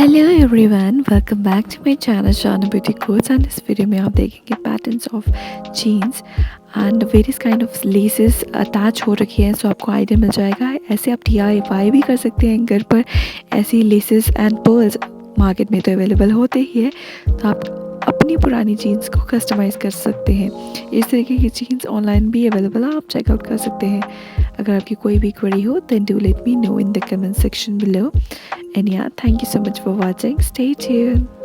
Hello everyone, welcome back to my channel Shan beauty course. And इस video में आप देखेंगे patterns of jeans and various kind of laces attach हो रखी हैं। सो आपको आइडिया मिल जाएगा। ऐसे आप DIY भी कर सकते हैं घर पर। ऐसी लेसेस एंड पर्ल्स मार्केट में तो अवेलेबल होते ही है, तो आप अपनी पुरानी जीन्स को कस्टमाइज़ कर सकते हैं। इस तरीके की जीन्स ऑनलाइन भी अवेलेबल है, आप चेकआउट कर सकते हैं। अगर आपकी कोई भी क्वेरी हो then do let me know in the comment section below. And yeah, thank you so much for watching. Stay tuned.